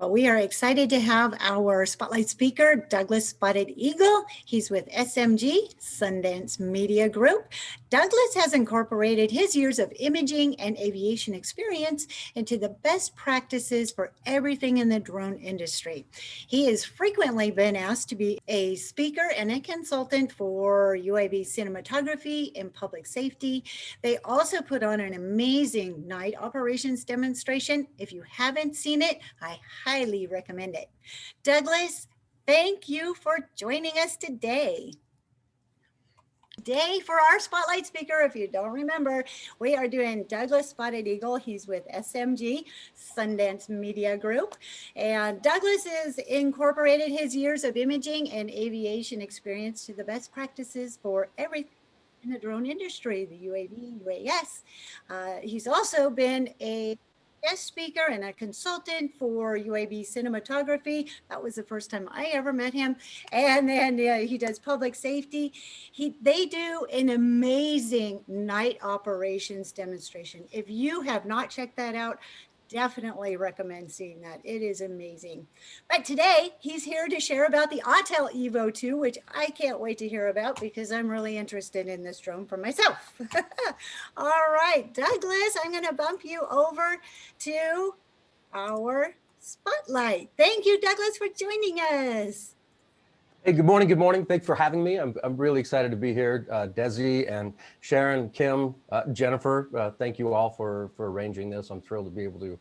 We are excited to have our spotlight speaker, Douglas Spotted Eagle. He's with SMG, Sundance Media Group. Douglas has incorporated his years of imaging and aviation experience into the best practices for everything in the drone industry. He has frequently been asked to be a speaker and a consultant for UAV cinematography and public safety. They also put on an amazing night operations demonstration. If you haven't seen it, I highly recommend it. Douglas, thank you for joining us today. Today for our spotlight speaker, if you don't remember, we are doing Douglas Spotted Eagle. He's with SMG, Sundance Media Group. And Douglas has incorporated his years of imaging and aviation experience to the best practices for everything in the drone industry, the UAV, UAS. He's also been a guest speaker and a consultant for UAV cinematography. That was the first time I ever met him. And then he does public safety. They do an amazing night operations demonstration. If you have not checked that out, definitely recommend seeing that. It is amazing. But today he's here to share about the Autel EVO II, which I can't wait to hear about because I'm really interested in this drone for myself. All right, Douglas, I'm going to bump you over to our spotlight. Thank you, Douglas, for joining us. Hey, good morning. Good morning. Thanks for having me. I'm really excited to be here. Desi and Sharon, Kim, Jennifer, thank you all for arranging this. I'm thrilled to be able to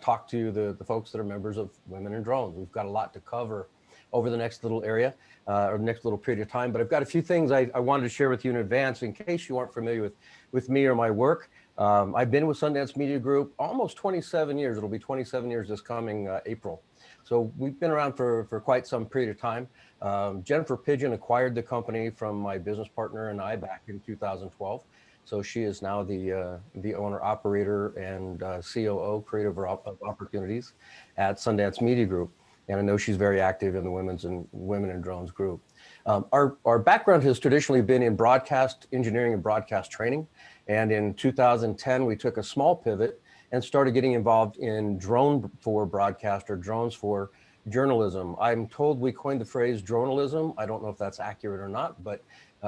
talk to the folks that are members of Women in Drones. We've got a lot to cover over the next little area or next little period of time, but I've got a few things I wanted to share with you in advance in case you aren't familiar with me or my work. I've been with Sundance Media Group almost 27 years. It'll be 27 years this coming April. So we've been around for quite some period of time. Jennifer Pigeon acquired the company from my business partner and I back in 2012. So she is now the owner, operator, and COO, creator of opportunities at Sundance Media Group. And I know she's very active in the Women in Drones group. Our background has traditionally been in broadcast engineering and broadcast training. And in 2010, we took a small pivot and started getting involved in drone for broadcast or drones for journalism. I'm told we coined the phrase dronealism. I don't know if that's accurate or not, but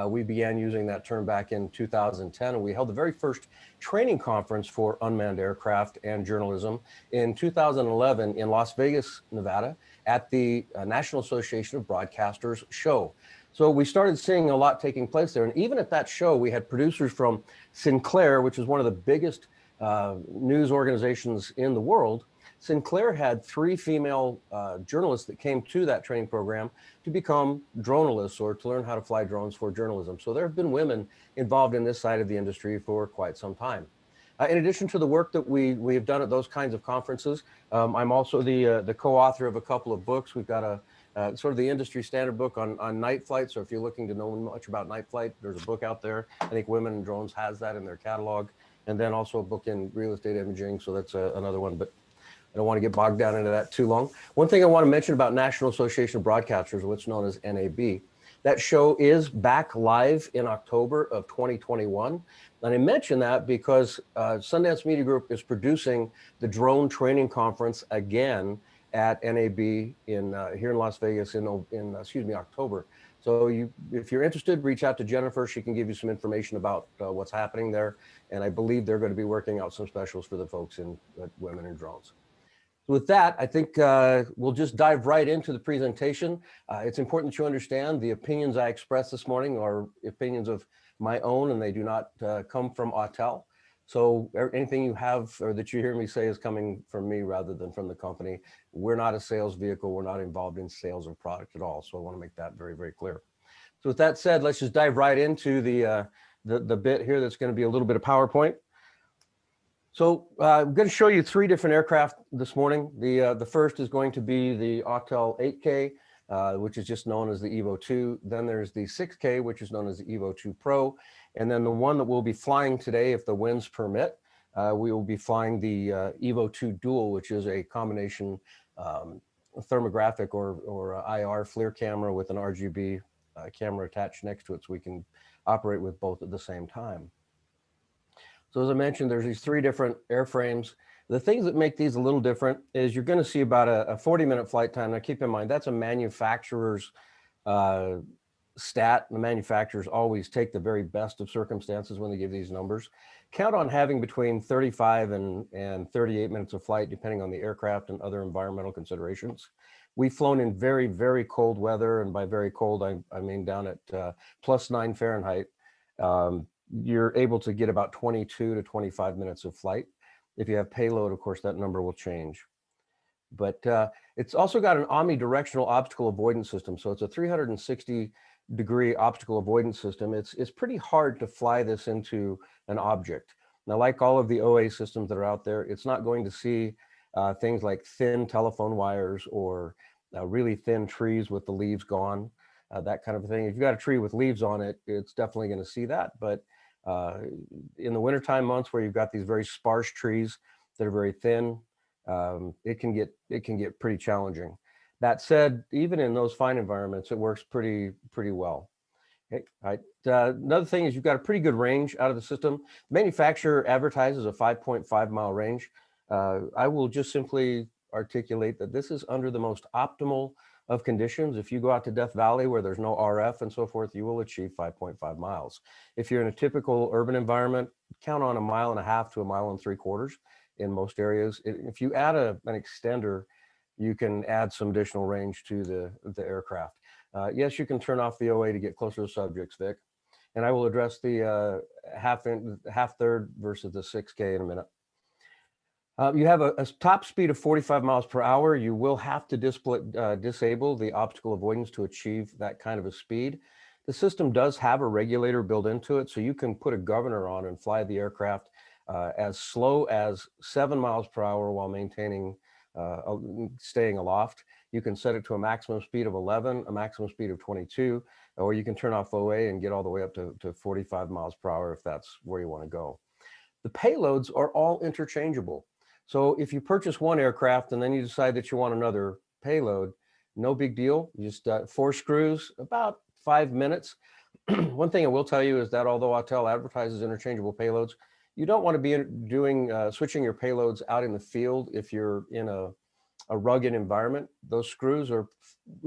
we began using that term back in 2010, and we held the very first training conference for unmanned aircraft and journalism in 2011 in Las Vegas, Nevada, at the National Association of Broadcasters show. So we started seeing a lot taking place there. And even at that show, we had producers from Sinclair, which is one of the biggest news organizations in the world. Sinclair had 3 female journalists that came to that training program to become dronalists or to learn how to fly drones for journalism. So there have been women involved in this side of the industry for quite some time. In addition to the work that we have done at those kinds of conferences, I'm also the co-author of a couple of books. We've got a sort of the industry standard book on night flight. So if you're looking to know much about night flight, there's a book out there. I think Women in Drones has that in their catalog. And then also a book in real estate imaging. So that's another one, but I don't want to get bogged down into that too long. One thing I want to mention about National Association of Broadcasters, what's known as NAB, that show is back live in October of 2021. And I mention that because Sundance Media Group is producing the drone training conference again at NAB here in Las Vegas in October. So if you're interested, reach out to Jennifer. She can give you some information about what's happening there. And I believe they're going to be working out some specials for the folks in Women in Drones. So with that, I think we'll just dive right into the presentation. It's important that you understand the opinions I expressed this morning are opinions of my own, and they do not come from Autel. So anything you have or that you hear me say is coming from me rather than from the company. We're not a sales vehicle. We're not involved in sales of product at all. So I want to make that very, very clear. So with that said, let's just dive right into the bit here that's going to be a little bit of PowerPoint. So I'm going to show you 3 different aircraft this morning. The first is going to be the Autel 8K, which is just known as the EVO II. Then there's the 6K, which is known as the EVO II Pro. And then the one that we'll be flying today, if the winds permit, we will be flying the EVO II Dual, which is a combination thermographic or IR FLIR camera with an RGB camera attached next to it, so we can operate with both at the same time. So as I mentioned, there's these 3 different airframes. The things that make these a little different is you're going to see about a 40-minute flight time. Now keep in mind, that's a manufacturer's stat. The manufacturers always take the very best of circumstances when they give these numbers. Count on having between 35 and 38 minutes of flight, depending on the aircraft and other environmental considerations. We've flown in very, very cold weather, and by very cold, I mean down at +9 Fahrenheit. You're able to get about 22 to 25 minutes of flight. If you have payload, of course, that number will change. But it's also got an omnidirectional obstacle avoidance system. So it's a 360-degree obstacle avoidance system. It's pretty hard to fly this into an object. Now, like all of the OA systems that are out there, it's not going to see things like thin telephone wires or really thin trees with the leaves gone, that kind of thing. If you've got a tree with leaves on it, it's definitely going to see that. But in the wintertime months where you've got these very sparse trees that are very thin, it can get pretty challenging. That said, even in those fine environments, it works pretty well. Okay. All right. Another thing is you've got a pretty good range out of the system. The manufacturer advertises a 5.5-mile range. I will just simply articulate that this is under the most optimal of conditions. If you go out to Death Valley where there's no RF and so forth, you will achieve 5.5 miles. If you're in a typical urban environment, count on 1.5 miles to 1.75 miles in most areas. If you add an extender, you can add some additional range to the aircraft. Yes, you can turn off the OA to get closer to subjects, Vic. And I will address the half third versus the 6K in a minute. You have a top speed of 45 miles per hour. You will have to disable the obstacle avoidance to achieve that kind of a speed. The system does have a regulator built into it, so you can put a governor on and fly the aircraft as slow as 7 miles per hour while maintaining staying aloft. You can set it to a maximum speed of 11, a maximum speed of 22, or you can turn off OA and get all the way up to 45 miles per hour if that's where you want to go. The payloads are all interchangeable. So if you purchase one aircraft and then you decide that you want another payload, no big deal. You just 4 screws, about 5 minutes. One thing I will tell you is that although Autel advertises interchangeable payloads, you don't want to be doing switching your payloads out in the field if you're in a rugged environment. Those screws are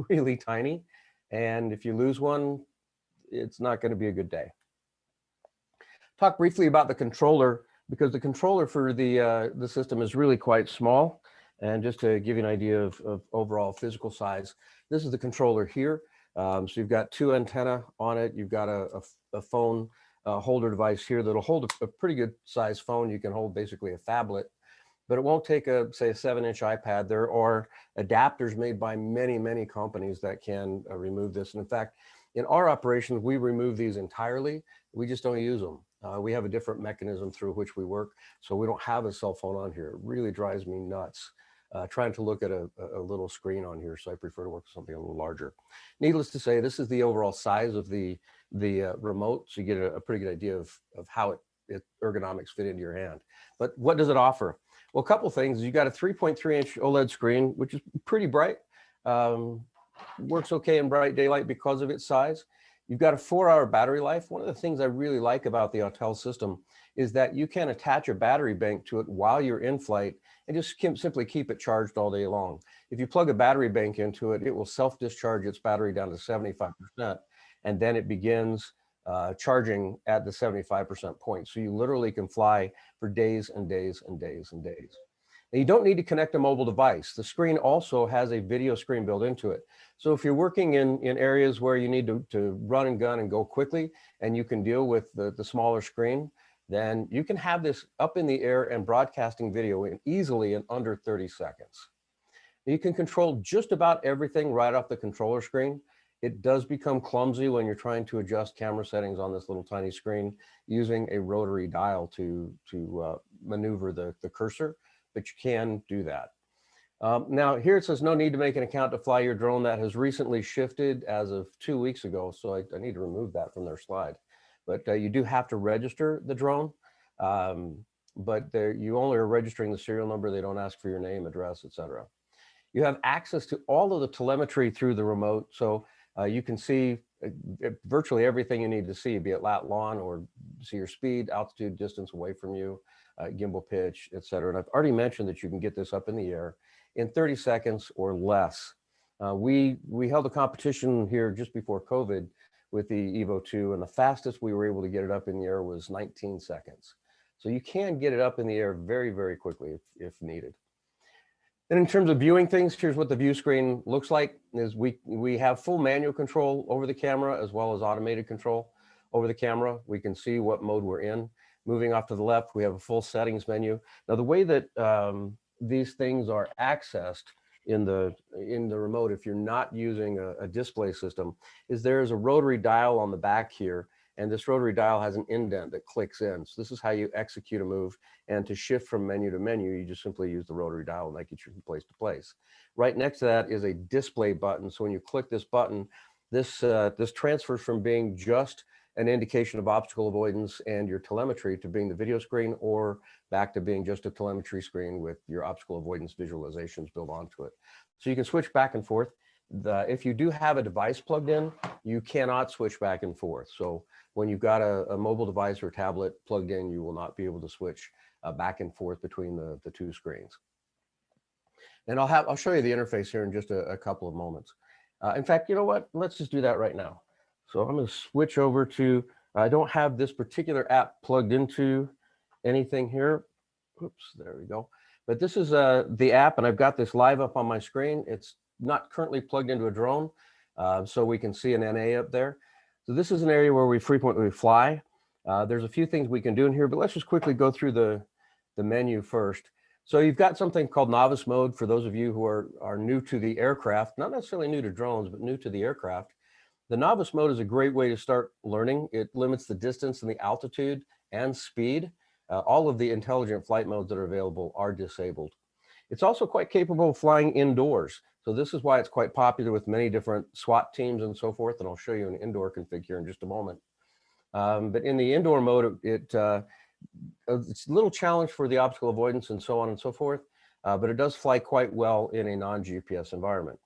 really tiny, and if you lose one, it's not going to be a good day. Talk briefly about the controller, because the controller for the system is really quite small. And just to give you an idea of overall physical size, this is the controller here. So you've got 2 antennae on it. You've got a phone holder device here that'll hold a pretty good size phone. You can hold basically a phablet, but it won't take say a 7-inch iPad. There are adapters made by many companies that can remove this. And in fact, in our operations, we remove these entirely. We just don't use them. We have a different mechanism through which we work, so we don't have a cell phone on here. It really drives me nuts trying to look at a little screen on here, so I prefer to work with something a little larger. Needless to say, this is the overall size of the remote, so you get a pretty good idea of how it ergonomics fit into your hand. But what does it offer? Well, a couple things. You got a 3.3-inch OLED screen, which is pretty bright. Works okay in bright daylight because of its size. You've got a 4-hour battery life. One of the things I really like about the Autel system is that you can attach a battery bank to it while you're in flight and just simply keep it charged all day long. If you plug a battery bank into it, it will self-discharge its battery down to 75%, and then it begins charging at the 75% point. So you literally can fly for days and days and days and days. Now, you don't need to connect a mobile device. The screen also has a video screen built into it. So if you're working in areas where you need to run and gun and go quickly, and you can deal with the smaller screen, then you can have this up in the air and broadcasting video easily in under 30 seconds. You can control just about everything right off the controller screen. It does become clumsy when you're trying to adjust camera settings on this little tiny screen using a rotary dial to maneuver the cursor, but you can do that. Now here it says no need to make an account to fly your drone. That has recently shifted as of 2 weeks ago, so I need to remove that from their slide. But you do have to register the drone, but you only are registering the serial number. They don't ask for your name, address, etc. You have access to all of the telemetry through the remote, so you can see virtually everything you need to see, be it lat long or see your speed, altitude, distance away from you, gimbal pitch, etc. And I've already mentioned that you can get this up in the air in 30 seconds or less. We held a competition here just before COVID with the EVO II, and the fastest we were able to get it up in the air was 19 seconds. So you can get it up in the air very, very quickly if needed. And in terms of viewing things, here's what the view screen looks like. Is we have full manual control over the camera as well as automated control over the camera. We can see what mode we're in. Moving off to the left, we have a full settings menu. Now, the way that these things are accessed in the remote, if you're not using a display system, is there is a rotary dial on the back here, and this rotary dial has an indent that clicks in. So this is how you execute a move, and to shift from menu to menu, you just simply use the rotary dial, and that gets you from place to place. Right next to that is a display button. So when you click this button, this transfers from being just an indication of obstacle avoidance and your telemetry to being the video screen, or back to being just a telemetry screen with your obstacle avoidance visualizations built onto it. So you can switch back and forth. If you do have a device plugged in, you cannot switch back and forth. So when you've got a mobile device or tablet plugged in, you will not be able to switch back and forth between the two screens. And I'll show you the interface here in just a couple of moments. In fact, you know what? Let's just do that right now. So I'm going to switch over to, I don't have this particular app plugged into anything here. Oops, there we go. But this is the app, and I've got this live up on my screen. It's not currently plugged into a drone, so we can see an NA up there. So this is an area where we frequently fly. There's a few things we can do in here, but let's just quickly go through the menu first. So you've got something called Novice Mode for those of you who are new to the aircraft, not necessarily new to drones, but new to the aircraft. The Novice Mode is a great way to start learning. It limits the distance and the altitude and speed. All of the intelligent flight modes that are available are disabled. It's also quite capable of flying indoors. So this is why it's quite popular with many different SWAT teams and so forth. And I'll show you an indoor config here in just a moment. But in the indoor mode, it's a little challenge for the obstacle avoidance and so on and so forth. But it does fly quite well in a non-GPS environment.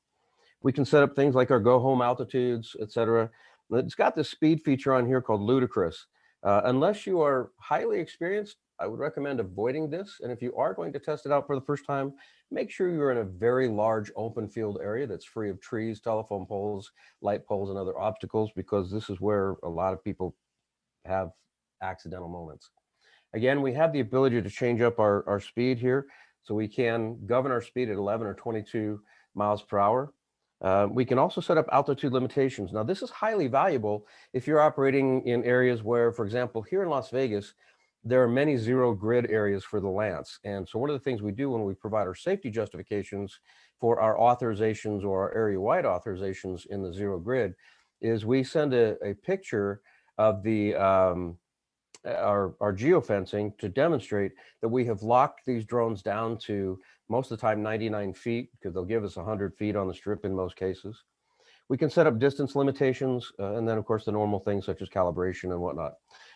We can set up things like our go home altitudes, etc. It's got this speed feature on here called ludicrous. Unless you are highly experienced, I would recommend avoiding this. And if you are going to test it out for the first time, make sure you're in a very large open field area that's free of trees, telephone poles, light poles, and other obstacles, because this is where a lot of people have accidental moments. Again, we have the ability to change up our speed here. So we can govern our speed at 11 or 22 miles per hour. We can also set up altitude limitations. Now, this is highly valuable if you're operating in areas where, for example, here in Las Vegas, there are many zero grid areas for the Lance. And so one of the things we do when we provide our safety justifications for our authorizations or our area-wide authorizations in the zero grid is we send a picture of the our geofencing to demonstrate that we have locked these drones down to most of the time 99 feet, because they'll give us 100 feet on the strip in most cases. We can set up distance limitations, and then of course the normal things such as calibration and whatnot.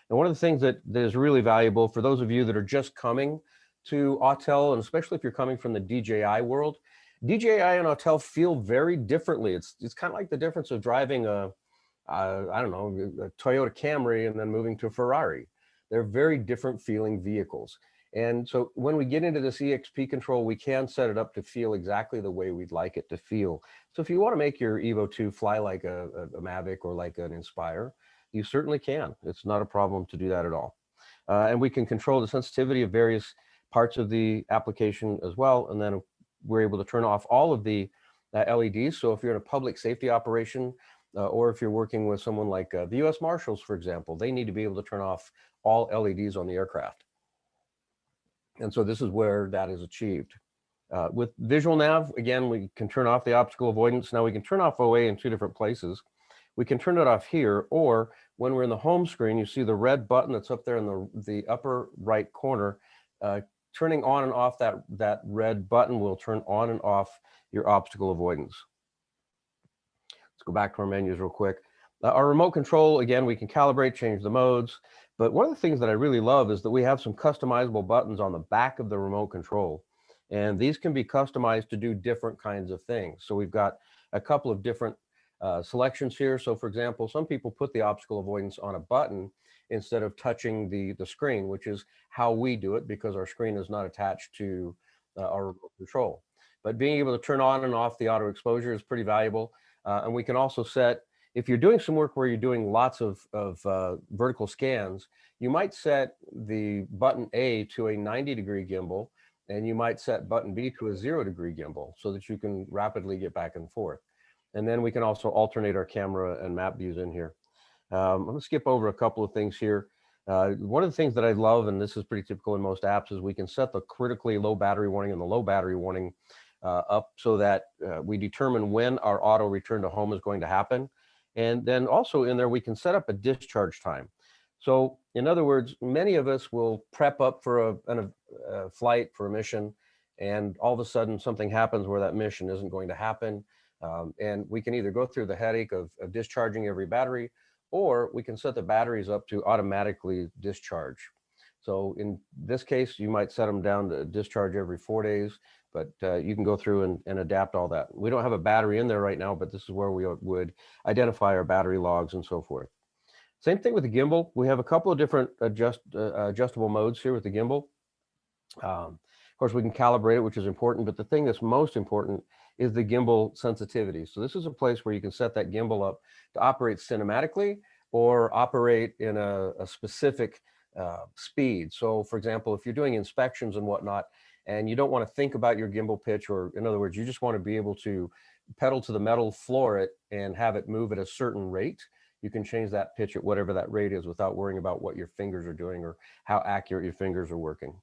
And one of the things that is really valuable for those of you that are just coming to Autel, and especially if you're coming from the DJI world, DJI and Autel feel very differently. It's kind of like the difference of driving I don't know, a Toyota Camry and then moving to a Ferrari. They're very different feeling vehicles. And so when we get into this EXP control, we can set it up to feel exactly the way we'd like it to feel. So if you want to make your EVO II fly like a Mavic or like an Inspire, you certainly can. It's not a problem to do that at all. And we can control the sensitivity of various parts of the application as well. And then we're able to turn off all of the LEDs. So if you're in a public safety operation, or if you're working with someone like the US Marshals, for example, they need to be able to turn off all LEDs on the aircraft. And so this is where that is achieved. With Visual Nav, again, we can turn off the obstacle avoidance. Now we can turn off OA in two different places. We can turn it off here, or when we're in the home screen, you see the red button that's up there in the upper right corner. Turning on and off that red button will turn on and off your obstacle avoidance. Let's go back to our menus real quick. Our remote control, again, we can calibrate, change the modes. But one of the things that I really love is that we have some customizable buttons on the back of the remote control. And these can be customized to do different kinds of things. So we've got a couple of different selections here. So for example, some people put the obstacle avoidance on a button instead of touching the screen, which is how we do it because our screen is not attached to our remote control. But being able to turn on and off the auto exposure is pretty valuable. And we can also set, if you're doing some work where you're doing lots of vertical scans, you might set the button A to a 90-degree gimbal, and you might set button B to a 0-degree gimbal so that you can rapidly get back and forth. And then we can also alternate our camera and map views in here. I'm going to skip over a couple of things here. One of the things that I love, and this is pretty typical in most apps, is we can set the critically low battery warning and the low battery warning up so that we determine when our auto return to home is going to happen. And then also in there, we can set up a discharge time. So in other words, many of us will prep up for a flight, for a mission, and all of a sudden something happens where that mission isn't going to happen. And we can either go through the headache of discharging every battery, or we can set the batteries up to automatically discharge. So in this case, you might set them down to discharge every 4 days, but you can go through and adapt all that. We don't have a battery in there right now, but this is where we would identify our battery logs and so forth. Same thing with the gimbal. We have a couple of different adjustable modes here with the gimbal. Of course, we can calibrate it, which is important, but the thing that's most important is the gimbal sensitivity. So this is a place where you can set that gimbal up to operate cinematically or operate in a specific speed. So for example, if you're doing inspections and whatnot, and you don't want to think about your gimbal pitch, or in other words, you just want to be able to pedal to the metal, floor it, and have it move at a certain rate, you can change that pitch at whatever that rate is without worrying about what your fingers are doing or how accurate your fingers are working.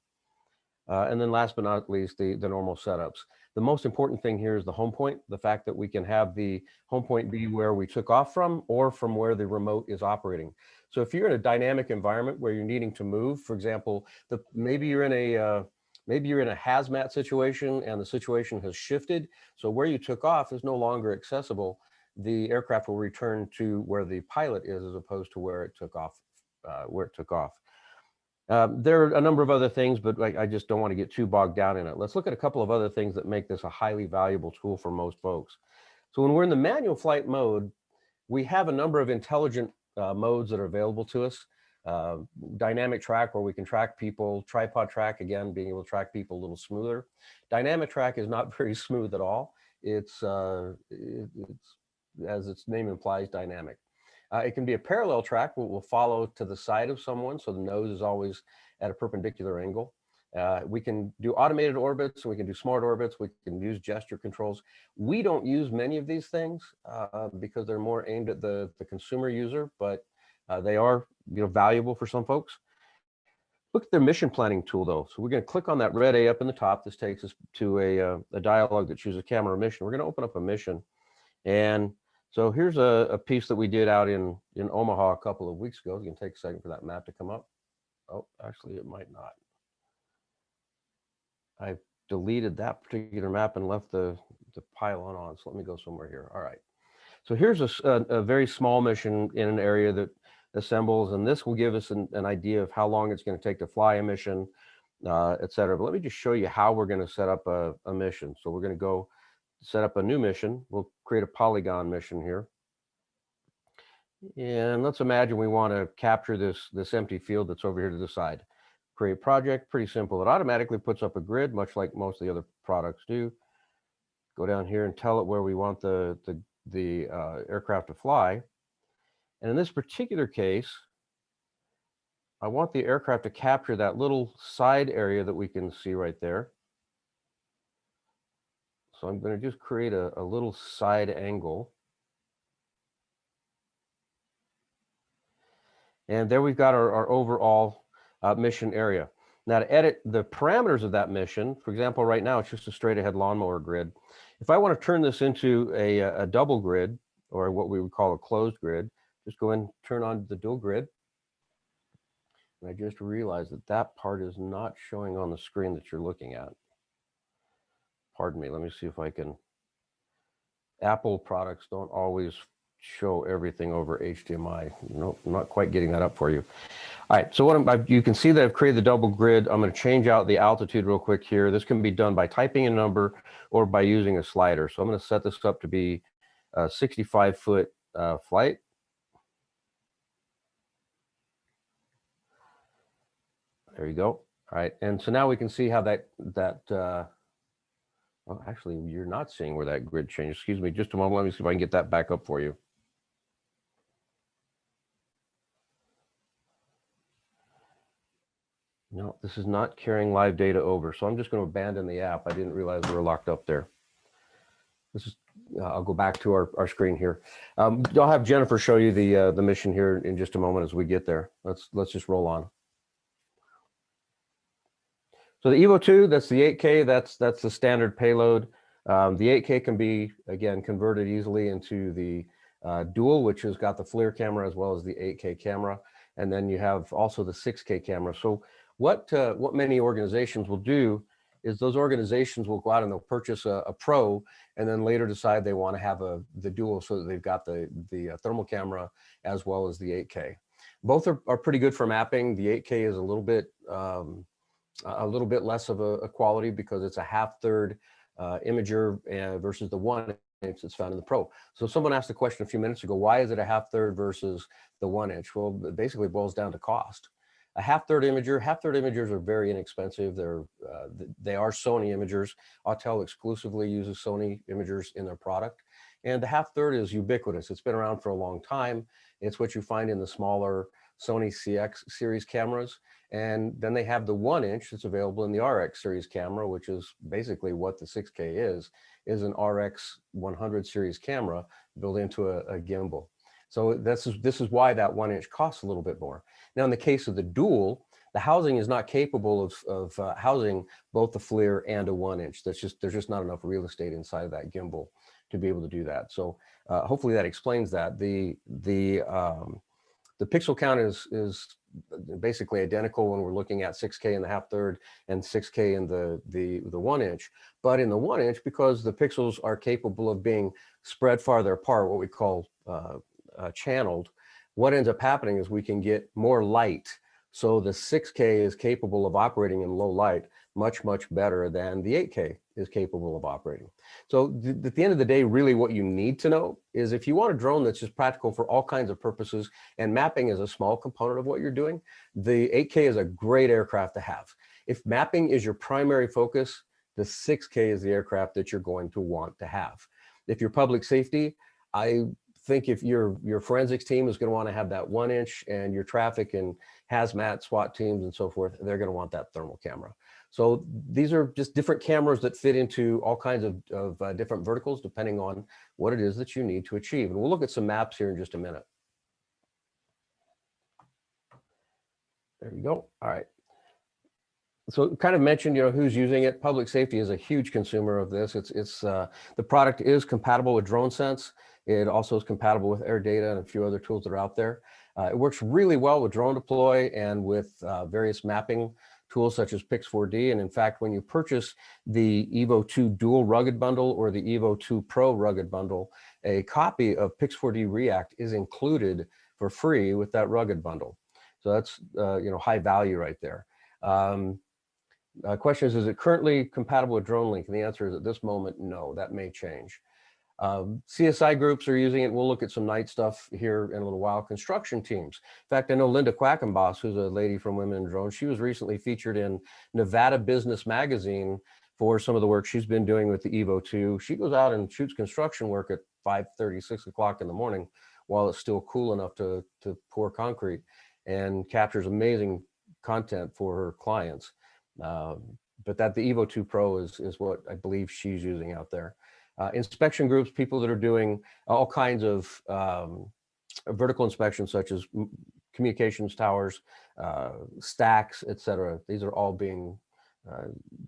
And then last but not least, the normal setups. The most important thing here is the home point, the fact that we can have the home point be where we took off from or from where the remote is operating. So if you're in a dynamic environment where you're needing to move, for example, maybe you're in a hazmat situation and the situation has shifted. So where you took off is no longer accessible. The aircraft will return to where the pilot is as opposed to where it took off. There are a number of other things, but I just don't want to get too bogged down in it. Let's look at a couple of other things that make this a highly valuable tool for most folks. So when we're in the manual flight mode, we have a number of intelligent modes that are available to us. Dynamic track, where we can track people. Tripod track, again, being able to track people a little smoother. Dynamic track is not very smooth at all. It's as its name implies, dynamic. It can be a parallel track, where we'll follow to the side of someone, so the nose is always at a perpendicular angle. We can do automated orbits, and we can do smart orbits. We can use gesture controls. We don't use many of these things because they're more aimed at the consumer user, but they are valuable for some folks. Look at their mission planning tool, though. So we're going to click on that red A up in the top. This takes us to a dialog that chooses camera or mission. We're going to open up a mission, and so here's a piece that we did out in Omaha a couple of weeks ago. You can take a second for that map to come up. Oh, actually, it might not. I deleted that particular map and left the pylon on. So let me go somewhere here. All right. So here's a very small mission in an area that assembles, and this will give us an idea of how long it's going to take to fly a mission, et cetera. But let me just show you how we're going to set up a mission. So we're going to go set up a new mission. We'll create a polygon mission here. And let's imagine we want to capture this empty field that's over here to the side. Create project, pretty simple. It automatically puts up a grid, much like most of the other products do. Go down here and tell it where we want the aircraft to fly. And in this particular case, I want the aircraft to capture that little side area that we can see right there. So I'm going to just create a little side angle. And there we've got our overall mission area. Now to edit the parameters of that mission, for example, right now it's just a straight ahead lawnmower grid. If I want to turn this into a double grid, or what we would call a closed grid, just go and turn on the dual grid. And I just realized that part is not showing on the screen that you're looking at. Pardon me, let me see if I can. Apple products don't always show everything over HDMI. Nope, I'm not quite getting that up for you. All right, so you can see that I've created the double grid. I'm going to change out the altitude real quick here. This can be done by typing a number or by using a slider. So I'm going to set this up to be 65-foot flight. There you go. All right, and so now we can see how well, actually, you're not seeing where that grid changed. Excuse me, just a moment. Let me see if I can get that back up for you. No, this is not carrying live data over, so I'm just going to abandon the app. I didn't realize we were locked up there. This is. I'll go back to our screen here. I'll have Jennifer show you the mission here in just a moment as we get there. Let's just roll on. So the EVO II, that's the 8K. That's the standard payload. The 8K can be, again, converted easily into the dual, which has got the FLIR camera as well as the 8K camera. And then you have also the 6K camera. So what many organizations will do is those organizations will go out and they'll purchase a Pro and then later decide they want to have the dual so that they've got the thermal camera as well as the 8K. Both are pretty good for mapping. The 8K is a little bit less of a quality because it's a half-third imager versus the 1 inch that's found in the Pro. So someone asked a question a few minutes ago, why is it a half-third versus the 1 inch? Well, it basically boils down to cost. A half-third imagers are very inexpensive. They are Sony imagers. Autel exclusively uses Sony imagers in their product. And the half-third is ubiquitous. It's been around for a long time. It's what you find in the smaller Sony CX series cameras. And then they have the 1 inch that's available in the RX series camera, which is basically what the 6K is an RX 100 series camera built into a gimbal. So this is why that 1 inch costs a little bit more. Now, in the case of the dual, the housing is not capable of housing both the FLIR and a 1 inch. There's just not enough real estate inside of that gimbal to be able to do that. So hopefully that explains that. The pixel count is basically identical when we're looking at 6K in the half-third and 6K in the 1 inch. But in the 1 inch, because the pixels are capable of being spread farther apart, what we call channeled, what ends up happening is we can get more light. So the 6K is capable of operating in low light much, much better than the 8K is capable of operating. So at the end of the day, really what you need to know is if you want a drone that's just practical for all kinds of purposes and mapping is a small component of what you're doing, the 8K is a great aircraft to have. If mapping is your primary focus, the 6K is the aircraft that you're going to want to have. If you're public safety, I think if your forensics team is going to want to have that 1 inch and your traffic and hazmat SWAT teams and so forth, they're going to want that thermal camera. So these are just different cameras that fit into all kinds of different verticals depending on what it is that you need to achieve. And we'll look at some maps here in just a minute. There you go. All right. So kind of mentioned, who's using it. Public safety is a huge consumer of this. The product is compatible with DroneSense. It also is compatible with AirData and a few other tools that are out there. It works really well with Drone Deploy and with various mapping tools such as Pix4D. And in fact, when you purchase the EVO II Dual Rugged Bundle or the EVO II Pro Rugged Bundle, a copy of Pix4D React is included for free with that Rugged Bundle. So that's high value right there. Question is it currently compatible with DroneLink? And the answer is at this moment, no, that may change. CSI groups are using it. We'll look at some night stuff here in a little while. Construction teams. In fact, I know Linda Quackenboss, who's a lady from Women in Drones. She was recently featured in Nevada Business Magazine for some of the work she's been doing with the EVO II. She goes out and shoots construction work at 5:30, 6 o'clock in the morning while it's still cool enough to pour concrete and captures amazing content for her clients. But the EVO II Pro is what I believe she's using out there. Inspection groups, people that are doing all kinds of vertical inspections, such as communications towers, stacks, etc. These are all being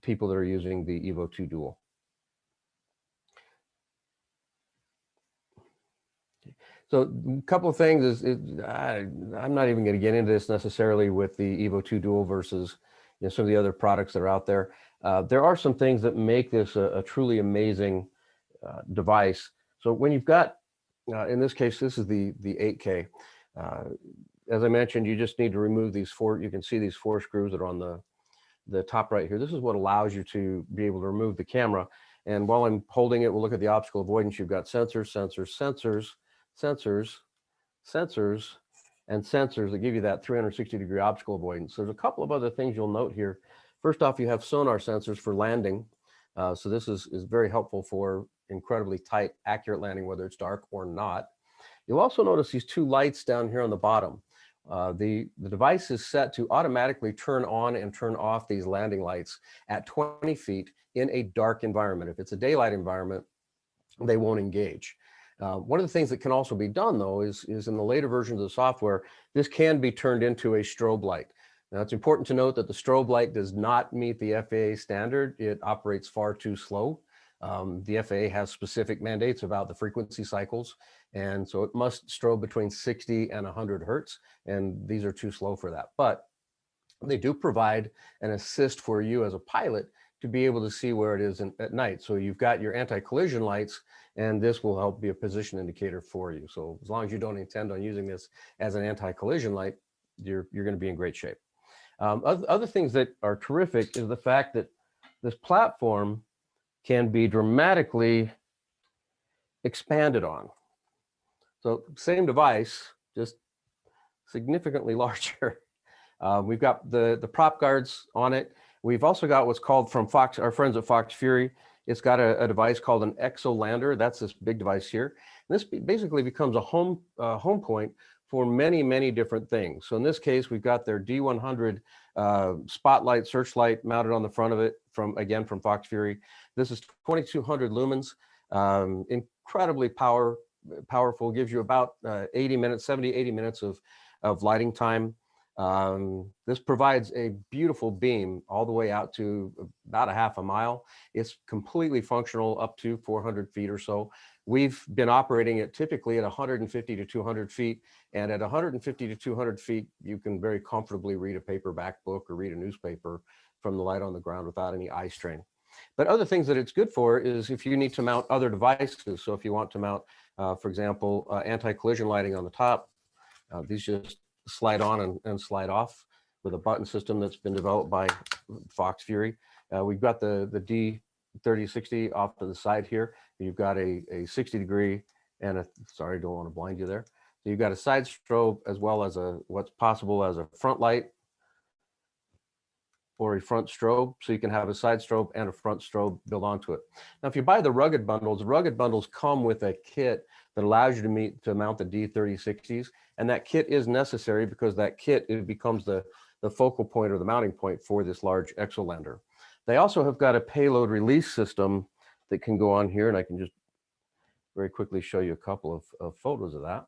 people that are using the EVO II Dual. So a couple of things I'm not even going to get into this necessarily with the EVO II Dual versus some of the other products that are out there. There are some things that make this a truly amazing device. So when you've got, in this case, this is the 8K. As I mentioned, you just need to remove these you can see these 4 screws that are on the top right here. This is what allows you to be able to remove the camera. And while I'm holding it, we'll look at the obstacle avoidance. You've got sensors, sensors, sensors, sensors, sensors, and sensors that give you that 360-degree obstacle avoidance. There's a couple of other things you'll note here. First off, you have sonar sensors for landing. So this is very helpful for incredibly tight, accurate landing, whether it's dark or not. You'll also notice these two lights down here on the bottom. The device is set to automatically turn on and turn off these landing lights at 20 feet in a dark environment. If it's a daylight environment, they won't engage. One of the things that can also be done, though, is in the later versions of the software, this can be turned into a strobe light. Now, it's important to note that the strobe light does not meet the FAA standard. It operates far too slow. The FAA has specific mandates about the frequency cycles, and so it must strobe between 60 and 100 hertz, and these are too slow for that. But they do provide an assist for you as a pilot to be able to see where it is at night. So you've got your anti-collision lights, and this will help be a position indicator for you. So as long as you don't intend on using this as an anti-collision light, you're going to be in great shape. Other things that are terrific is the fact that this platform can be dramatically expanded on. So same device, just significantly larger. We've got the prop guards on it. We've also got what's called from Fox, our friends at Fox Fury. It's got a device called an Exolander. That's this big device here. And this basically becomes a home point for many, many different things. So in this case, we've got their D100 spotlight searchlight mounted on the front of it from Fox Fury. This is 2200 lumens, incredibly powerful, gives you about 80 minutes, 70, 80 minutes of lighting time. This provides a beautiful beam all the way out to about a half a mile. It's completely functional up to 400 feet or so. We've been operating it typically at 150 to 200 feet. And at 150 to 200 feet, you can very comfortably read a paperback book or read a newspaper from the light on the ground without any eye strain. But other things that it's good for is if you need to mount other devices. So if you want to mount, for example, anti-collision lighting on the top, these just slide on and slide off with a button system that's been developed by Fox Fury. We've got the D3060 off to the side here. You've got a 60-degree and sorry, don't want to blind you there. So you've got a side strobe as well as what's possible as a front light or a front strobe. So you can have a side strobe and a front strobe built onto it. Now, if you buy the rugged bundles come with a kit that allows you to mount the D3060s. And that kit is necessary because that kit, it becomes the focal point or the mounting point for this large Exolander. They also have got a payload release system that can go on here, and I can just very quickly show you a couple of photos of that.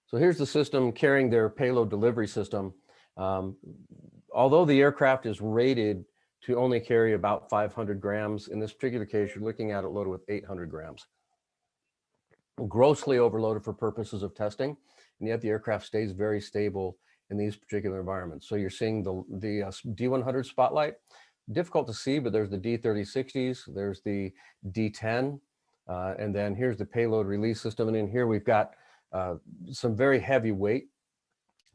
So here's the system carrying their payload delivery system. Although the aircraft is rated to only carry about 500 grams, in this particular case, you're looking at it loaded with 800 grams. Grossly overloaded for purposes of testing, and yet the aircraft stays very stable in these particular environments. So you're seeing the D100 spotlight, difficult to see, but there's the D3060s, there's the D10, and then here's the payload release system. And in here we've got some very heavy weight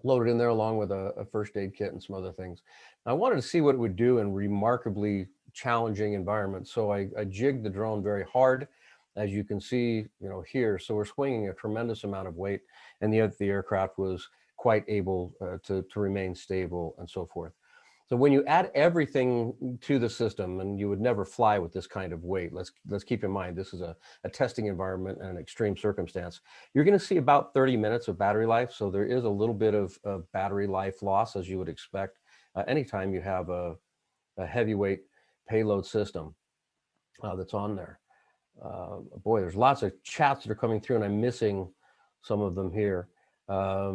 loaded in there along with a first aid kit and some other things. I wanted to see what it would do in remarkably challenging environments. So I jigged the drone very hard, as you can see, here. So we're swinging a tremendous amount of weight, and yet the aircraft was quite able to remain stable and so forth. So when you add everything to the system, and you would never fly with this kind of weight, let's keep in mind this is a testing environment and an extreme circumstance, you're going to see about 30 minutes of battery life. So there is a little bit of battery life loss, as you would expect anytime you have a heavyweight payload system that's on there. Boy, there's lots of chats that are coming through, and I'm missing some of them here. I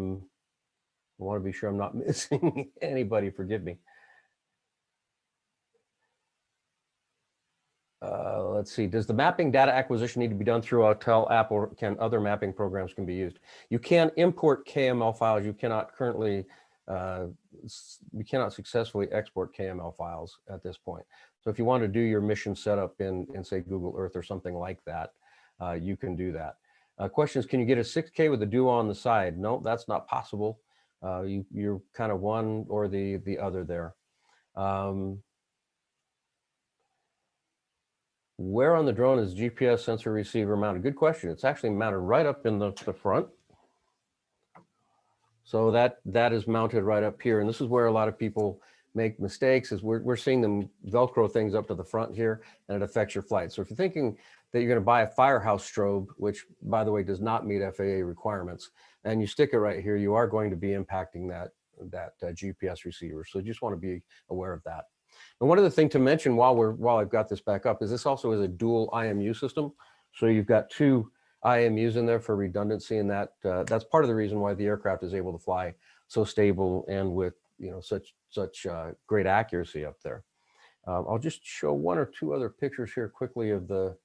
want to be sure I'm not missing anybody. Forgive me. Let's see. Does the mapping data acquisition need to be done through Autel app, or can other mapping programs can be used? You can import KML files. You cannot currently, we cannot successfully export KML files at this point. So if you want to do your mission setup in say Google Earth or something like that, you can do that. Question is, can you get a 6K with a duo on the side? No, that's not possible. You're kind of one or the other there. Where on the drone is GPS sensor receiver mounted? Good question. It's actually mounted right up in the front. So that is mounted right up here. And this is where a lot of people make mistakes, is we're seeing them Velcro things up to the front here, and it affects your flight. So if you're thinking that you're going to buy a firehouse strobe, which by the way does not meet FAA requirements, and you stick it right here, you are going to be impacting that GPS receiver. So you just want to be aware of that. And one other thing to mention while I've got this back up is this also is a dual IMU system. So you've got two IMUs in there for redundancy, and that's part of the reason why the aircraft is able to fly so stable and with such great accuracy up there. I'll just show one or two other pictures here quickly of the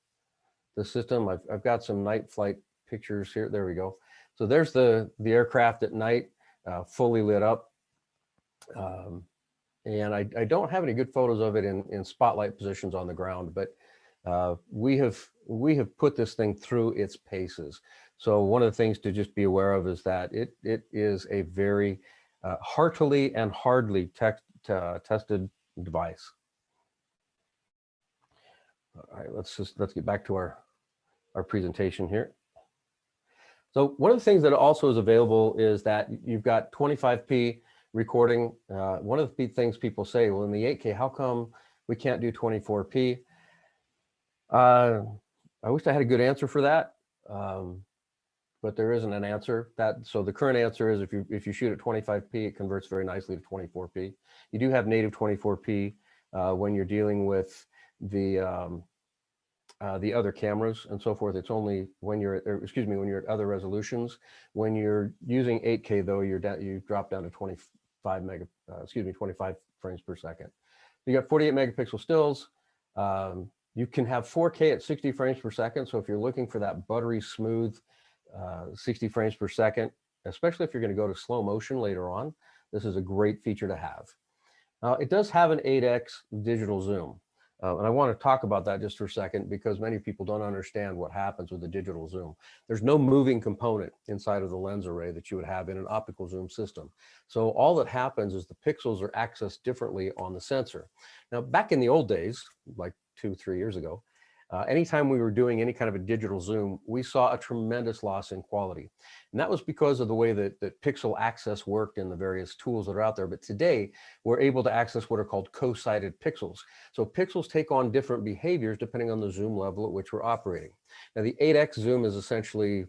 system. I've got some night flight pictures here. There we go. So there's the aircraft at night, fully lit up. And I don't have any good photos of it in spotlight positions on the ground, but we have put this thing through its paces. So one of the things to just be aware of is that it is a very heartily and hardly tested device. All right, let's get back to our presentation here. So one of the things that also is available is that you've got 25p recording. One of the things people say, well, in the 8K, how come we can't do 24p? I wish I had a good answer for that, but there isn't an answer. So the current answer is if you shoot at 25p, it converts very nicely to 24p. You do have native 24p when you're dealing with the other cameras and so forth. It's only when you're when you're at other resolutions. When you're using 8K though, you drop down to 25 frames per second. You got 48 megapixel stills. You can have 4K at 60 frames per second. So if you're looking for that buttery smooth 60 frames per second, especially if you're going to go to slow motion later on, this is a great feature to have. It does have an 8x digital zoom. And I want to talk about that just for a second, because many people don't understand what happens with the digital zoom. There's no moving component inside of the lens array that you would have in an optical zoom system. So all that happens is the pixels are accessed differently on the sensor. Now, back in the old days, like 2-3 years ago, anytime we were doing any kind of a digital zoom, we saw a tremendous loss in quality. And that was because of the way that pixel access worked in the various tools that are out there. But today, we're able to access what are called co-sighted pixels. So pixels take on different behaviors depending on the zoom level at which we're operating. Now, the 8x zoom is essentially,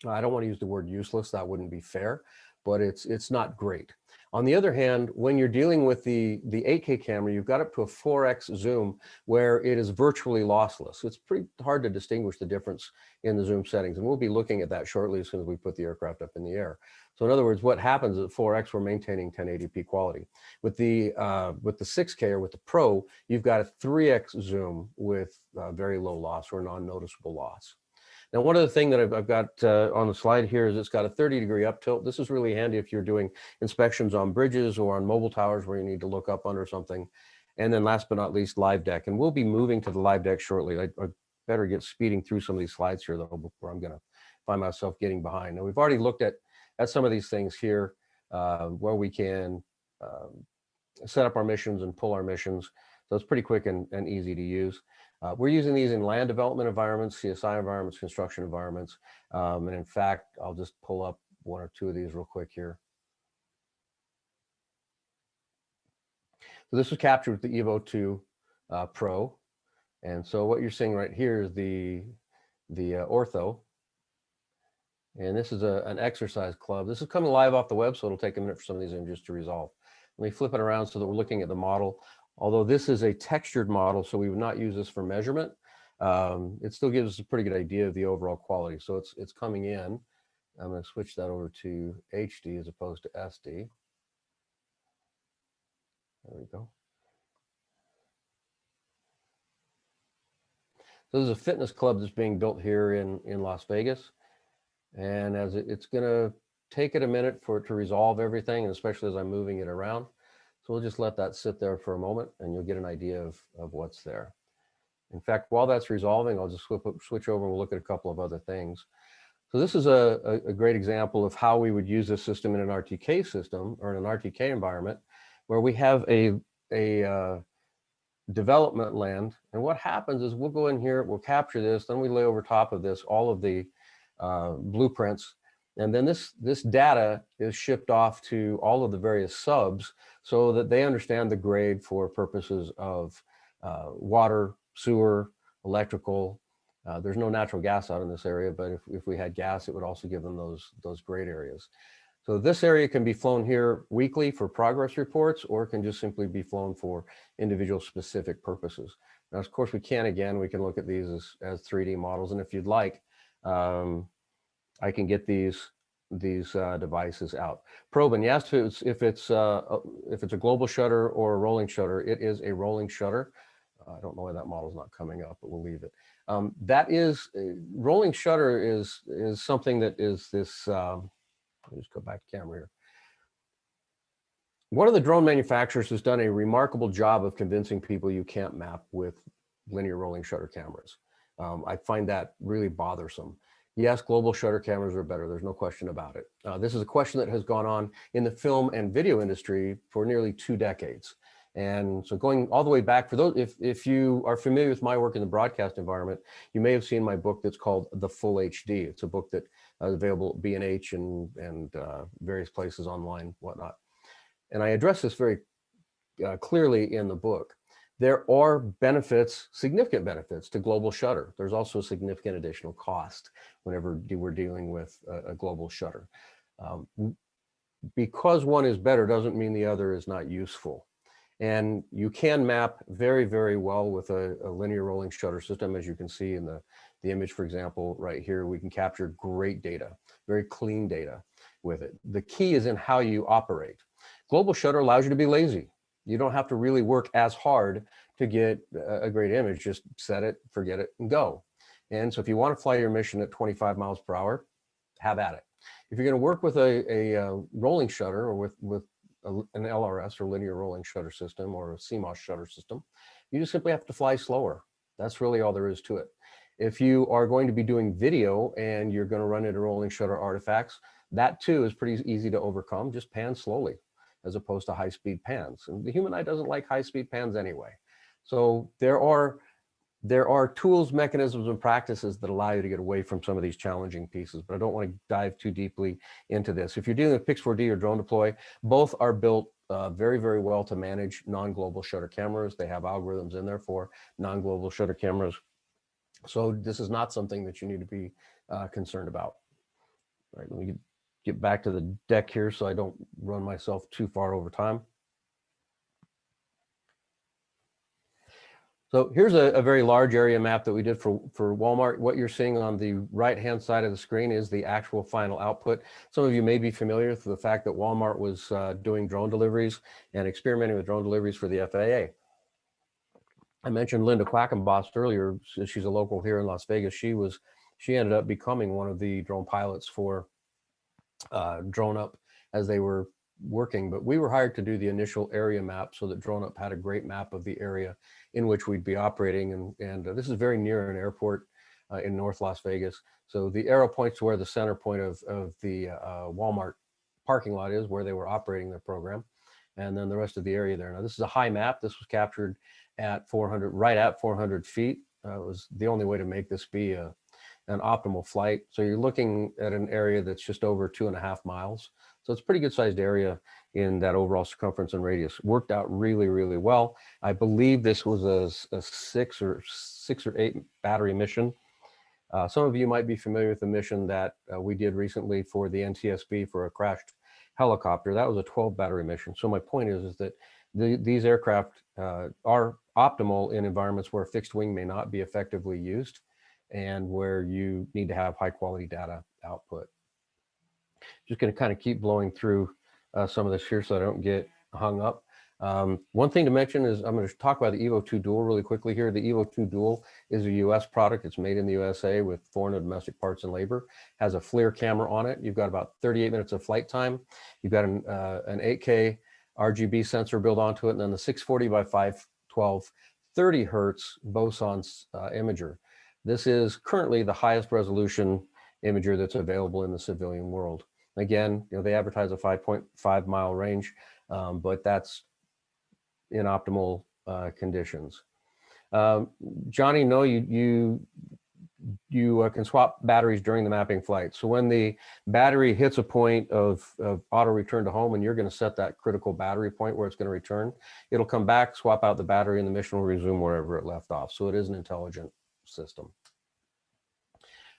I don't want to use the word useless, that wouldn't be fair, but it's not great. On the other hand, when you're dealing with the 8K camera, you've got up to a 4x zoom where it is virtually lossless. It's pretty hard to distinguish the difference in the zoom settings, and we'll be looking at that shortly as soon as we put the aircraft up in the air. So in other words, what happens at 4x, we're maintaining 1080p quality. With the 6K or with the Pro, you've got a 3x zoom with very low loss or non-noticeable loss. Now, one other thing that I've got on the slide here is it's got a 30-degree up tilt. This is really handy if you're doing inspections on bridges or on mobile towers where you need to look up under something. And then last but not least, live deck. And we'll be moving to the live deck shortly. I better get speeding through some of these slides here, though, before I'm going to find myself getting behind. Now, we've already looked at some of these things here where we can set up our missions and pull our missions. So it's pretty quick and easy to use. We're using these in land development environments, CSI environments, construction environments. And in fact, I'll just pull up one or two of these real quick here. So this was captured with the EVO II Pro. And so what you're seeing right here is the ortho. And this is an exercise club. This is coming live off the web, so it'll take a minute for some of these images to resolve. Let me flip it around so that we're looking at the model. Although this is a textured model, so we would not use this for measurement, it still gives us a pretty good idea of the overall quality. So it's coming in. I'm going to switch that over to HD as opposed to SD. There we go. So this is a fitness club that's being built here in Las Vegas. And as it's going to take it a minute for it to resolve everything, and especially as I'm moving it around. So we'll just let that sit there for a moment and you'll get an idea of what's there. In fact, while that's resolving, I'll just switch over and we'll look at a couple of other things. So this is a great example of how we would use this system in an RTK system or in an RTK environment where we have a development land. And what happens is we'll go in here, we'll capture this, then we lay over top of this all of the blueprints. And then this data is shipped off to all of the various subs so that they understand the grade for purposes of water, sewer, electrical. There's no natural gas out in this area, but if we had gas, it would also give them those grade areas. So this area can be flown here weekly for progress reports, or it can just simply be flown for individual specific purposes. Now, of course, we can look at these as 3D models. And if you'd like, I can get these devices out. Probe, and yes, if it's a global shutter or a rolling shutter, it is a rolling shutter. I don't know why that model's not coming up, but we'll leave it. That is, rolling shutter is something that is this, let me just go back to camera here. One of the drone manufacturers has done a remarkable job of convincing people you can't map with linear rolling shutter cameras. I find that really bothersome. Yes, global shutter cameras are better. There's no question about it. This is a question that has gone on in the film and video industry for nearly 2 decades. And so going all the way back, for those, if you are familiar with my work in the broadcast environment, you may have seen my book that's called The Full HD. It's a book that is available at B&H and various places online, whatnot. And I address this very clearly in the book. There are benefits, significant benefits to global shutter. There's also a significant additional cost whenever we're dealing with a global shutter. Because one is better doesn't mean the other is not useful. And you can map very, very well with a linear rolling shutter system. As you can see in the image, for example, right here, we can capture great data, very clean data with it. The key is in how you operate. Global shutter allows you to be lazy. You don't have to really work as hard to get a great image. Just set it, forget it, and go. And so if you want to fly your mission at 25 miles per hour, have at it. If you're going to work with a rolling shutter or with an LRS or linear rolling shutter system or a CMOS shutter system, you just simply have to fly slower. That's really all there is to it. If you are going to be doing video and you're going to run into rolling shutter artifacts, that too is pretty easy to overcome. Just pan slowly as opposed to high-speed pans. And the human eye doesn't like high-speed pans anyway. So there are tools, mechanisms, and practices that allow you to get away from some of these challenging pieces, but I don't want to dive too deeply into this. If you're dealing with Pix4D or Drone Deploy, both are built very, very well to manage non-global shutter cameras. They have algorithms in there for non-global shutter cameras. So this is not something that you need to be concerned about. All right, let me get back to the deck here so I don't run myself too far over time. So here's a very large area map that we did for Walmart. What you're seeing on the right-hand side of the screen is the actual final output. Some of you may be familiar with the fact that Walmart was doing drone deliveries and experimenting with drone deliveries for the FAA. I mentioned Linda Quackenboss earlier. She's a local here in Las Vegas. She ended up becoming one of the drone pilots for Drone Up as they were working, but we were hired to do the initial area map so that Drone Up had a great map of the area in which we'd be operating. And this is very near an airport in North Las Vegas. So the arrow points to where the center point of the Walmart parking lot is, where they were operating their program. And then the rest of the area there. Now this is a high map. This was captured at 400, right at 400 feet. It was the only way to make this be an optimal flight. So you're looking at an area that's just over 2.5 miles. So it's a pretty good sized area in that overall circumference and radius. Worked out really, really well. I believe this was a 6 or 8 battery mission. Some of you might be familiar with the mission that we did recently for the NTSB for a crashed helicopter. That was a 12 battery mission. So my point is that these aircraft are optimal in environments where fixed wing may not be effectively used and where you need to have high quality data output. Just going to kind of keep blowing through some of this here so I don't get hung up. One thing to mention is I'm going to talk about the EVO II Dual really quickly here. The EVO II Dual is a US product. It's made in the USA with foreign and domestic parts and labor. Has a FLIR camera on it. You've got about 38 minutes of flight time. You've got an 8K RGB sensor built onto it, and then the 640 by 512 30 hertz boson imager. This is currently the highest resolution imager that's available in the civilian world. Again, they advertise a 5.5 mile range, but that's in optimal conditions. Johnny, no, you can swap batteries during the mapping flight. So when the battery hits a point of auto return to home, and you're going to set that critical battery point where it's going to return, it'll come back, swap out the battery, and the mission will resume wherever it left off. So it is an intelligent system.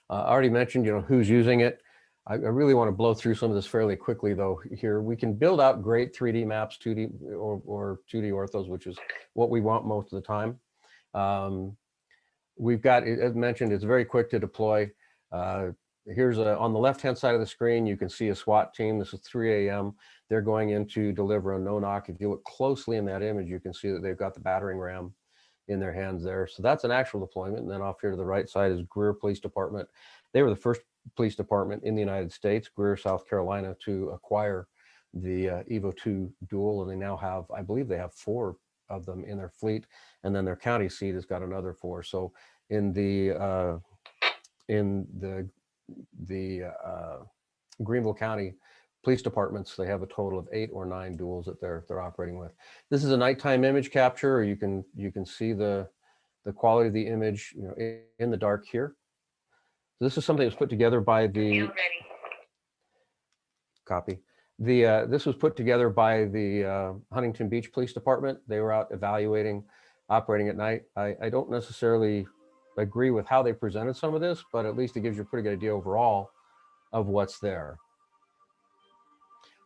I already mentioned, who's using it. I really want to blow through some of this fairly quickly, though. Here we can build out great 3D maps, 2D or 2D orthos, which is what we want most of the time. We've got, as mentioned, it's very quick to deploy. Here's on the left-hand side of the screen, you can see a SWAT team. This is 3 a.m. They're going in to deliver a no-knock. If you look closely in that image, you can see that they've got the battering ram in their hands there. So that's an actual deployment. And then off here to the right side is Greer Police Department. They were the first police department in the United States, Greer, South Carolina, to acquire the EVO II dual. And they now have, I believe they have 4 of them in their fleet. And then their county seat has got another 4. So in the Greenville County police departments, they have a total of 8 or 9 duals that they're operating with. This is a nighttime image capture. You can see the quality of the image, in the dark here. So this is something that was put together by the copy. This was put together by the Huntington Beach Police Department. They were out evaluating operating at night. I don't necessarily agree with how they presented some of this, but at least it gives you a pretty good idea overall of what's there.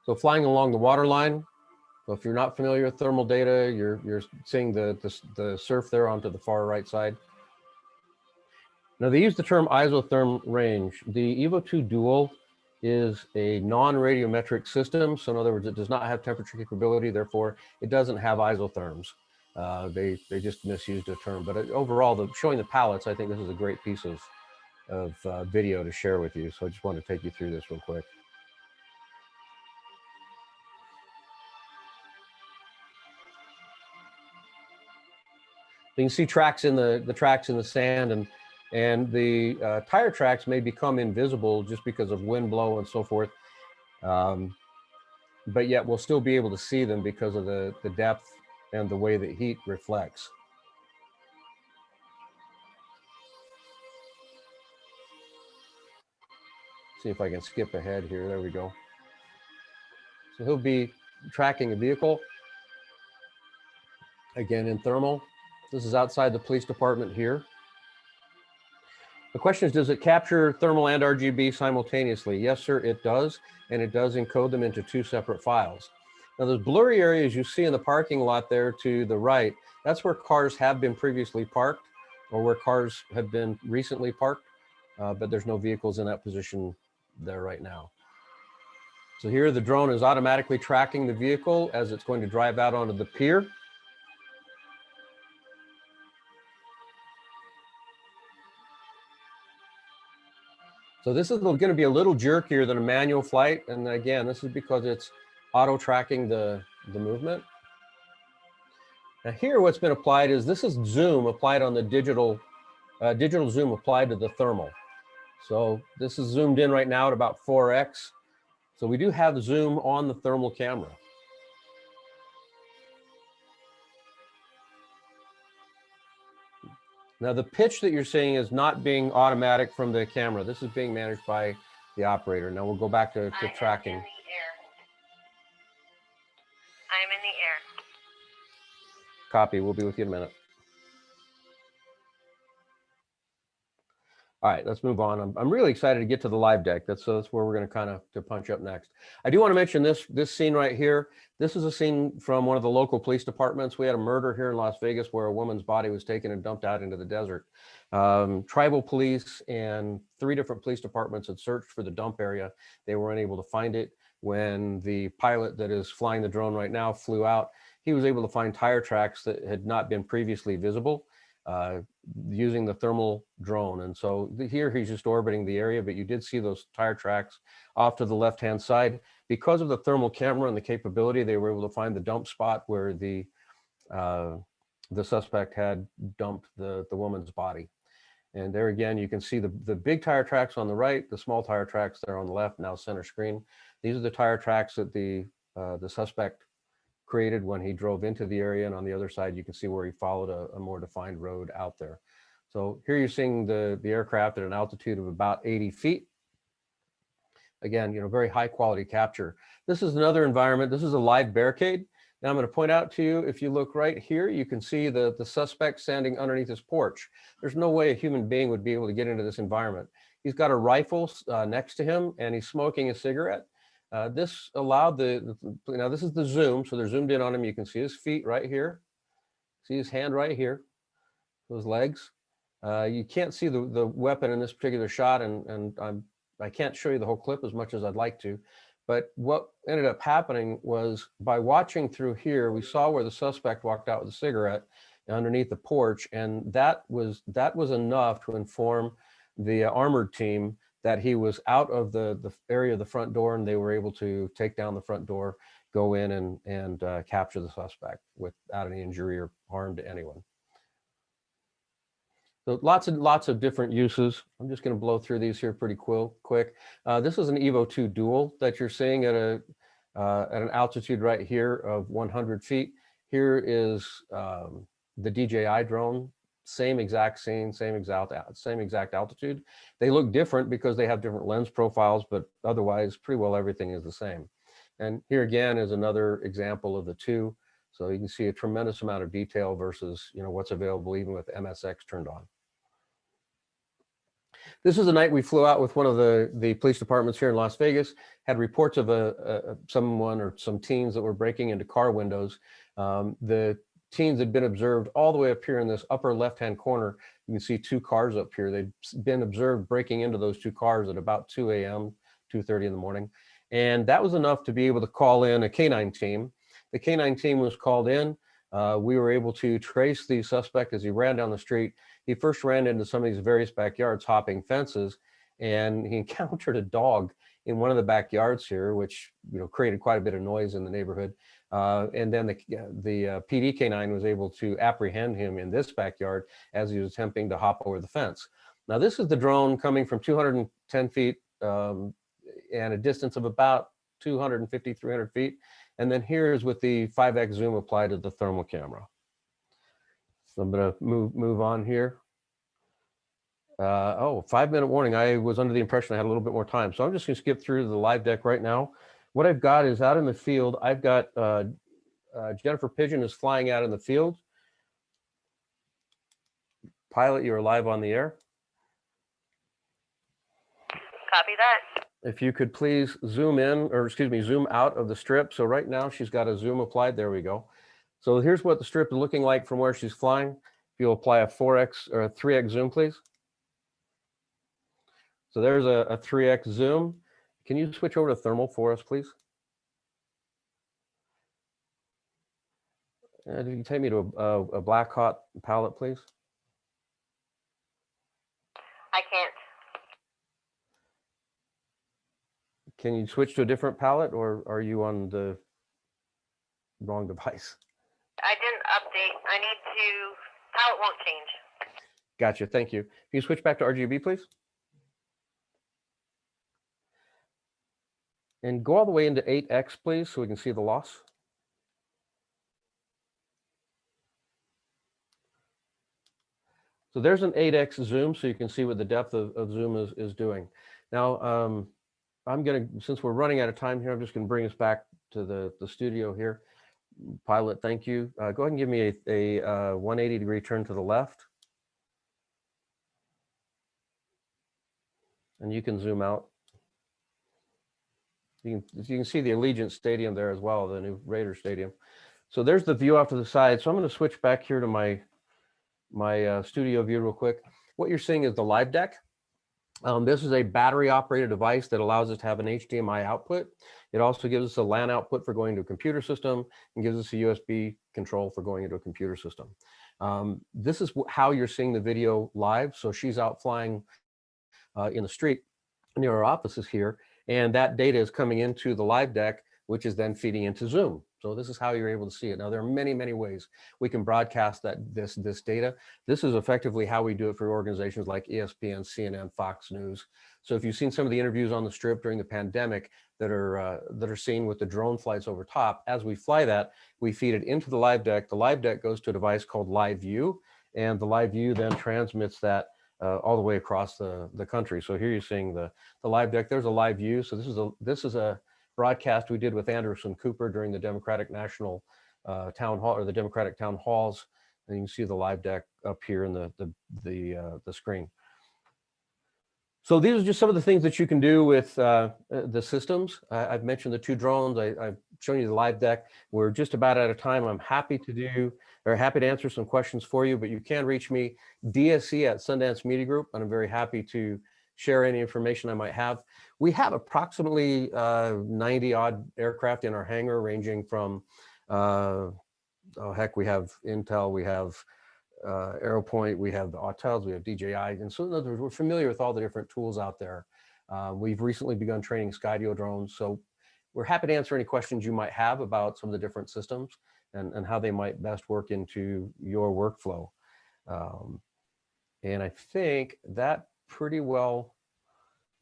So flying along the water line. So if you're not familiar with thermal data, you're seeing the surf there onto the far right side. Now they use the term isotherm range. The EVO II dual is a non-radiometric system. So in other words, it does not have temperature capability. Therefore, it doesn't have isotherms. They just misused a term. But overall, showing the palettes, I think this is a great piece of video to share with you. So I just wanted to take you through this real quick. You can see tracks in the tracks in the sand, and the tire tracks may become invisible just because of wind blow and so forth. But yet we'll still be able to see them because of the depth and the way that heat reflects. See if I can skip ahead here. There we go. So he'll be tracking a vehicle, again in thermal. This is outside the police department here. The question is, does it capture thermal and RGB simultaneously? Yes, sir, it does. And it does encode them into 2 separate files. Now, those blurry areas you see in the parking lot there to the right, that's where cars have been previously parked or where cars have been recently parked, but there's no vehicles in that position there right now. So here the drone is automatically tracking the vehicle as it's going to drive out onto the pier. So this is going to be a little jerkier than a manual flight. And again, this is because it's auto tracking the movement. Now here what's been applied is this is zoom applied on the digital zoom applied to the thermal. So this is zoomed in right now at about 4x. So we do have zoom on the thermal camera. Now the pitch that you're seeing is not being automatic from the camera. This is being managed by the operator. Now we'll go back to tracking. I'm in the air. Copy, we'll be with you in a minute. All right, let's move on. I'm really excited to get to the live deck. That's where we're going to kind of punch up next. I do want to mention this scene right here. This is a scene from one of the local police departments. We had a murder here in Las Vegas where a woman's body was taken and dumped out into the desert. Tribal police and 3 different police departments had searched for the dump area. They were unable to find it. When the pilot that is flying the drone right now flew out, he was able to find tire tracks that had not been previously visible. Using the thermal drone. And so here he's just orbiting the area, but you did see those tire tracks off to the left-hand side. Because of the thermal camera and the capability, they were able to find the dump spot where the the suspect had dumped the woman's body. And there again, you can see the big tire tracks on the right, the small tire tracks there on the left, now center screen. These are the tire tracks that the suspect created when he drove into the area, and on the other side you can see where he followed a more defined road out there. So here you're seeing the aircraft at an altitude of about 80 feet. Again, very high quality capture. This is another environment. This is a live barricade. Now I'm going to point out to you, if you look right here, you can see the suspect standing underneath his porch. There's no way a human being would be able to get into this environment. He's got a rifle next to him, and he's smoking a cigarette. This allowed now this is the zoom, so they're zoomed in on him. You can see his feet right here. See his hand right here, those legs. You can't see the weapon in this particular shot, and I can't show you the whole clip as much as I'd like to. But what ended up happening was, by watching through here, we saw where the suspect walked out with a cigarette underneath the porch, and that was enough to inform the armored team that he was out of the area of the front door, and they were able to take down the front door, go in and capture the suspect without any injury or harm to anyone. So lots of different uses. I'm just going to blow through these here pretty quick. This is an EVO II dual that you're seeing at an altitude right here of 100 feet. Here is the DJI drone, same exact scene, same exact altitude. They look different because they have different lens profiles, but otherwise pretty well everything is the same. And here again is another example of the two. So you can see a tremendous amount of detail versus what's available even with MSX turned on. This is a night we flew out with one of the police departments here in Las Vegas, had reports of someone or some teens that were breaking into car windows. The teens had been observed all the way up here in this upper left-hand corner. You can see two cars up here. They'd been observed breaking into those two cars at about 2 a.m., 2:30 in the morning. And that was enough to be able to call in a canine team. The canine team was called in. We were able to trace the suspect as he ran down the street. He first ran into some of these various backyards, hopping fences, and he encountered a dog in one of the backyards here, which created quite a bit of noise in the neighborhood. And then the PD canine was able to apprehend him in this backyard as he was attempting to hop over the fence. Now this is the drone coming from 210 feet and a distance of about 250, 300 feet. And then here's with the 5x zoom applied to the thermal camera. So I'm going to move on here. 5-minute warning. I was under the impression I had a little bit more time. So I'm just going to skip through the live deck right now. What I've got is out in the field. I've got Jennifer Pigeon is flying out in the field. Pilot, you are live on the air. Copy that. If you could please zoom in, or excuse me, zoom out of the strip. So right now she's got a zoom applied. There we go. So here's what the strip is looking like from where she's flying. If you'll apply a 4x or a 3x zoom, please. So there's a 3x zoom. Can you switch over to thermal for us, please? And if you can take me to a black hot palette, please. I can't. Can you switch to a different palette, or are you on the wrong device? I didn't update. I need to. Palette won't change. Gotcha. Thank you. Can you switch back to RGB, please? And go all the way into 8x, please, so we can see the loss. So there's an 8x zoom, so you can see what the depth of zoom is doing. Now, since we're running out of time here, I'm just going to bring us back to the studio here. Pilot, thank you. Go ahead and give me a 180-degree turn to the left. And you can zoom out. You can see the Allegiant Stadium there as well, the new Raider Stadium. So there's the view off to the side. So I'm going to switch back here to my studio view real quick. What you're seeing is the live deck. This is a battery-operated device that allows us to have an HDMI output. It also gives us a LAN output for going to a computer system and gives us a USB control for going into a computer system. This is how you're seeing the video live. So she's out flying in the street near our offices here, and that data is coming into the live deck, which is then feeding into Zoom. So this is how you're able to see it. Now, there are many, many ways we can broadcast this data. This is effectively how we do it for organizations like ESPN, CNN, Fox News. So if you've seen some of the interviews on the Strip during the pandemic that are seen with the drone flights over top, as we fly that, we feed it into the live deck. The live deck goes to a device called Live View, and the Live View then transmits that all the way across the country. So here you're seeing the live deck. There's a live view. So this is a broadcast we did with Anderson Cooper during the Democratic National Town Hall, or the Democratic Town Halls, and you can see the live deck up here in the screen. So these are just some of the things that you can do with the systems. I've mentioned the 2 drones. I've shown you the live deck. We're just about out of time. I'm happy to answer some questions for you, but you can reach me, DSC@Sundance Media Group, and I'm very happy to share any information I might have. We have approximately 90 odd aircraft in our hangar, ranging from, we have Intel, we have AeroPoint, we have the Autels, we have DJI, and so in other words, we're familiar with all the different tools out there. We've recently begun training Skydio drones, so we're happy to answer any questions you might have about some of the different systems and how they might best work into your workflow. And I think that pretty well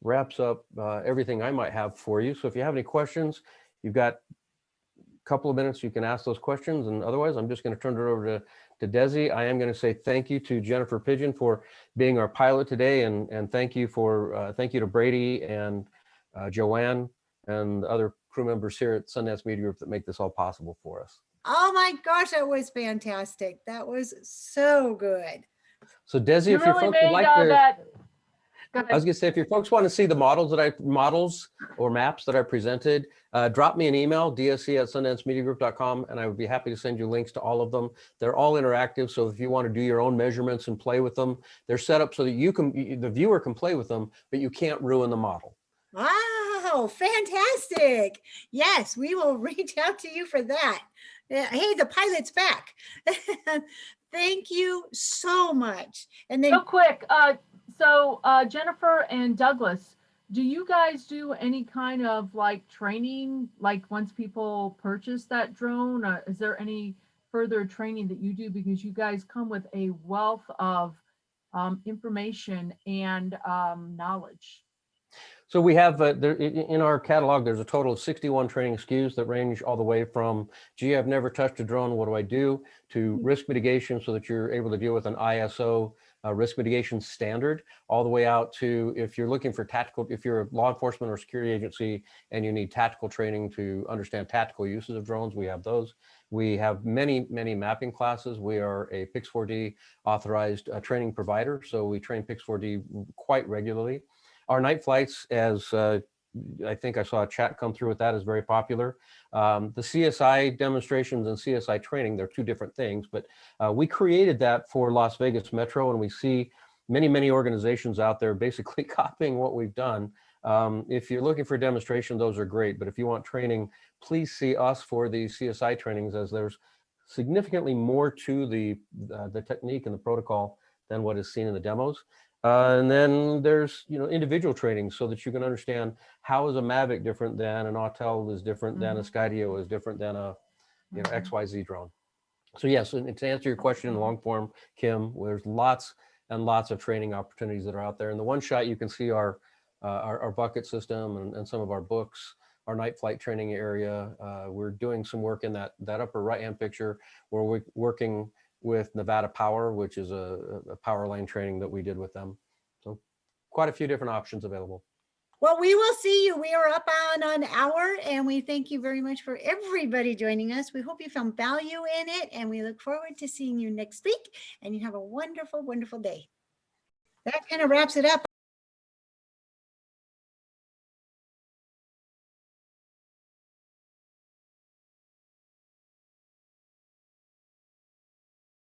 wraps up everything I might have for you. So if you have any questions, you've got a couple of minutes, you can ask those questions, and otherwise I'm just going to turn it over to Desi. I am going to say thank you to Jennifer Pigeon for being our pilot today, and thank you to Brady and Joanne and the other crew members here at Sundance Media Group that make this all possible for us. Oh my gosh, that was fantastic. That was so good. So Desi, if your folks would like to, I was going to say, if your folks want to see the models or maps that I presented, drop me an email, dsc@sundancemediagroup.com, and I would be happy to send you links to all of them. They're all interactive, so if you want to do your own measurements and play with them, they're set up so that the viewer can play with them, but you can't ruin the model. Wow, fantastic. Yes, we will reach out to you for that. Hey, the pilot's back. Thank you so much. And then real quick, so Jennifer and Douglas, do you guys do any kind of like training, like once people purchase that drone? Is there any further training that you do? Because you guys come with a wealth of information and knowledge. So we have, in our catalog, there's a total of 61 training SKUs that range all the way from, gee, I've never touched a drone, what do I do, to risk mitigation so that you're able to deal with an ISO risk mitigation standard, all the way out to if you're looking for tactical, if you're a law enforcement or security agency and you need tactical training to understand tactical uses of drones, we have those. We have many, many mapping classes. We are a Pix4D authorized training provider, so we train Pix4D quite regularly. Our night flights, as I think I saw a chat come through with that, is very popular. The CSI demonstrations and CSI training, they're 2 different things, but we created that for Las Vegas Metro, and we see many, many organizations out there basically copying what we've done. If you're looking for a demonstration, those are great, but if you want training, please see us for the CSI trainings, as there's significantly more to the technique and the protocol than what is seen in the demos. And then there's, individual training so that you can understand how is a Mavic different than an Autel is different than a Skydio is different than a, XYZ drone. So yes, and to answer your question in long form, Kim, there's lots and lots of training opportunities that are out there. In the one shot, you can see our bucket system and some of our books, our night flight training area. We're doing some work in that upper right-hand picture where we're working with Nevada Power, which is a power line training that we did with them. So quite a few different options available. Well, we will see you. We are up on an hour, and we thank you very much for everybody joining us. We hope you found value in it, and we look forward to seeing you next week, and you have a wonderful, wonderful day. That kind of wraps it up.